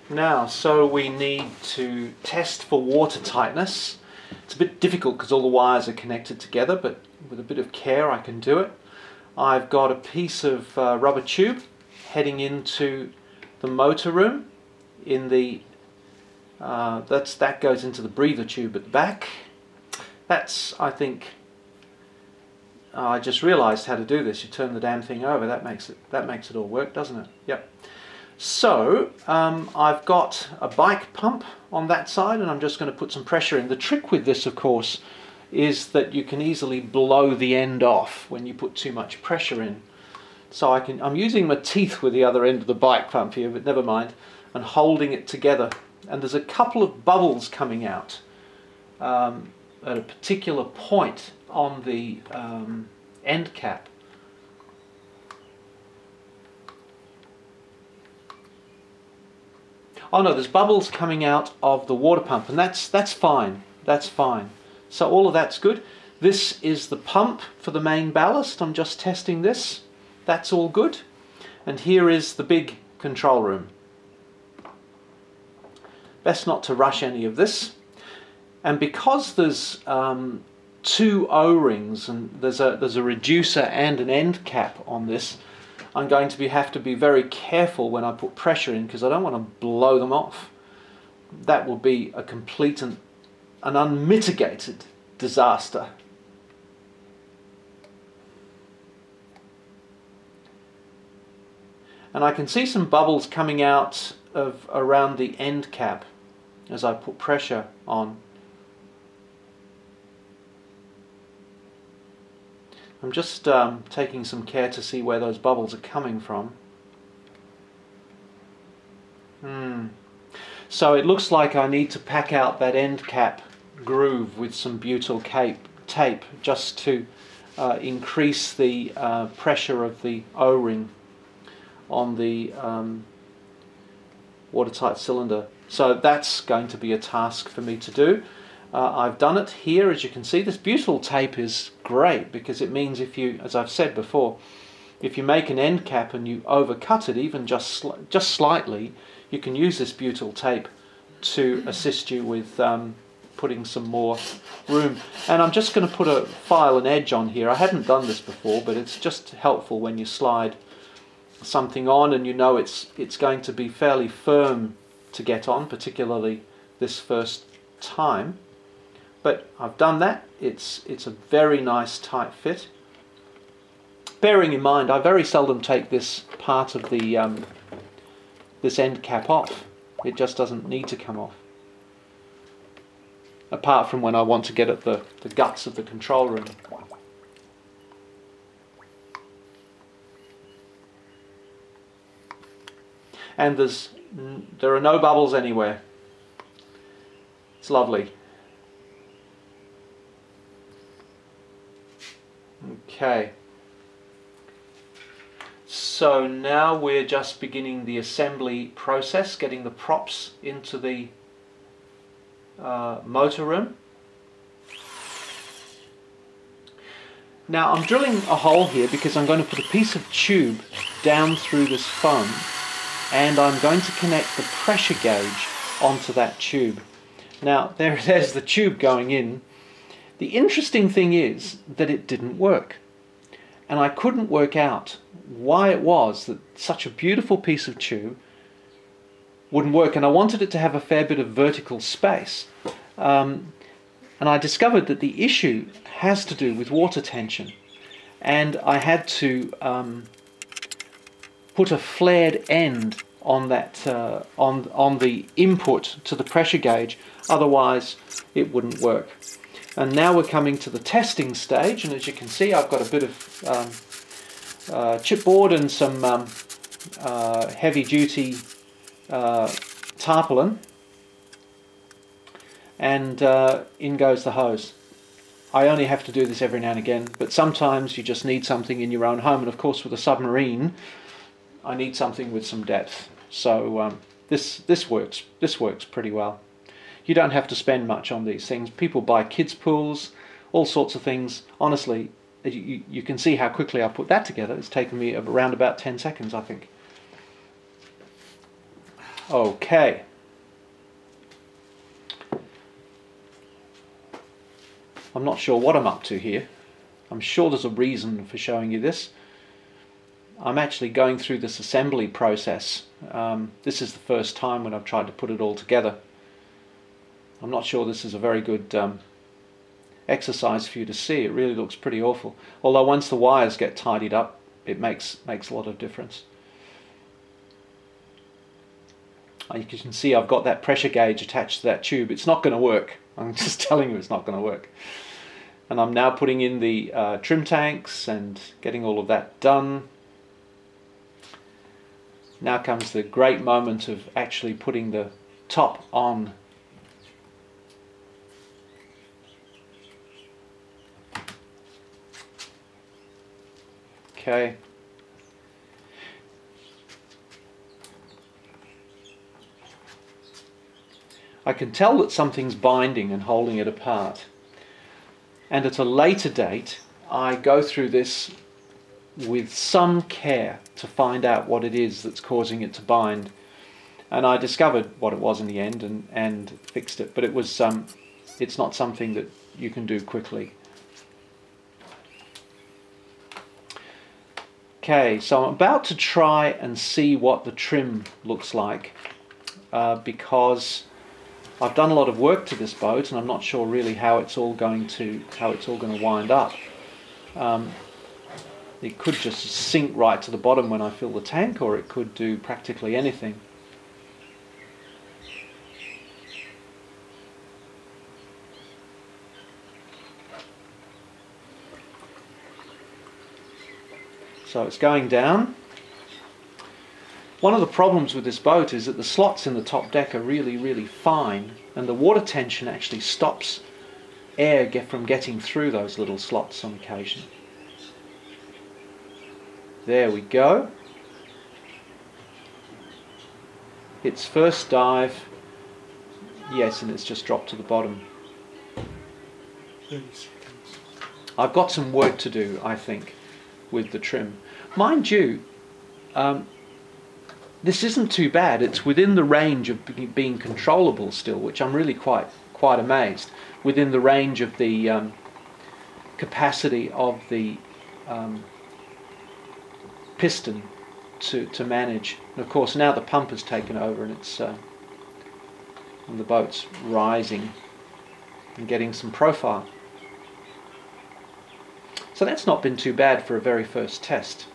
Now, so we need to test for water tightness. It's a bit difficult because all the wires are connected together, but with a bit of care I can do it. I've got a piece of rubber tube heading into the motor room. In the that goes into the breather tube at the back. That's, I think, I just realised how to do this. You turn the damn thing over. That makes it all work, doesn't it? Yep. So I've got a bike pump on that side, and I'm just going to put some pressure in. The trick with this, of course, is that you can easily blow the end off when you put too much pressure in. So I'm using my teeth with the other end of the bike pump here, but never mind, and holding it together. And there's a couple of bubbles coming out at a particular point on the end cap. Oh no, there's bubbles coming out of the water pump, and that's fine. That's fine. So all of that's good. This is the pump for the main ballast. I'm just testing this. That's all good. And here is the big control room. Best not to rush any of this. And because there's two O-rings and there's a reducer and an end cap on this, I'm going to have to be very careful when I put pressure in, because I don't want to blow them off. That will be a complete and an unmitigated disaster. And I can see some bubbles coming out of around the end cap as I put pressure on. I'm just taking some care to see where those bubbles are coming from. So it looks like I need to pack out that end cap groove with some butyl tape just to increase the pressure of the O-ring on the watertight cylinder. So that's going to be a task for me to do. I've done it here. As you can see, this butyl tape is great because it means if you, as I've said before, if you make an end cap and you overcut it even just slightly, you can use this butyl tape to assist you with putting some more room. And I'm just going to put a file and edge on here. I hadn't done this before, but it's just helpful when you slide something on and you know it's going to be fairly firm to get on, particularly this first time. But I've done that. It's a very nice tight fit. Bearing in mind, I very seldom take this part of the this end cap off. It just doesn't need to come off. Apart from when I want to get at the guts of the control room. And there are no bubbles anywhere. It's lovely. Okay. So now we're just beginning the assembly process, getting the props into the motor room. Now I'm drilling a hole here because I'm going to put a piece of tube down through this foam, and I'm going to connect the pressure gauge onto that tube. Now there's the tube going in. The interesting thing is that it didn't work, and I couldn't work out why it was that such a beautiful piece of tube wouldn't work, and I wanted it to have a fair bit of vertical space, and I discovered that the issue has to do with water tension, and I had to put a flared end on that on the input to the pressure gauge, otherwise it wouldn't work. And now we're coming to the testing stage, and as you can see, I've got a bit of chipboard and some heavy-duty tarpaulin, and in goes the hose. I only have to do this every now and again, but sometimes you just need something in your own home, and of course with a submarine I need something with some depth. So this works pretty well. You don't have to spend much on these things. People buy kids' pools, all sorts of things. Honestly, you can see how quickly I put that together. It's taken me around about 10 seconds, I think. Okay. I'm not sure what I'm up to here. I'm sure there's a reason for showing you this. I'm actually going through this assembly process. This is the first time when I've tried to put it all together. I'm not sure this is a very good exercise for you to see. It really looks pretty awful. Although once the wires get tidied up, it makes a lot of difference. You can see I've got that pressure gauge attached to that tube. It's not going to work. I'm just telling you it's not going to work. And I'm now putting in the trim tanks and getting all of that done. Now comes the great moment of actually putting the top on. Okay. I can tell that something's binding and holding it apart. And at a later date, I go through this with some care to find out what it is that's causing it to bind. And I discovered what it was in the end and fixed it. But it was it's not something that you can do quickly. Okay, so I'm about to try and see what the trim looks like because I've done a lot of work to this boat and I'm not sure really how it's all going to wind up. It could just sink right to the bottom when I fill the tank, or it could do practically anything. So it's going down. One of the problems with this boat is that the slots in the top deck are really, really fine, and the water tension actually stops air from getting through those little slots on occasion. There we go. Its first dive. Yes, and it's just dropped to the bottom. 30 seconds. I've got some work to do, I think, with the trim. Mind you, this isn't too bad. It's within the range of being controllable still, which I'm really quite amazed. Within the range of the capacity of the piston to manage. And of course now the pump has taken over and it's and the boat's rising and getting some profile. So that's not been too bad for a very first test.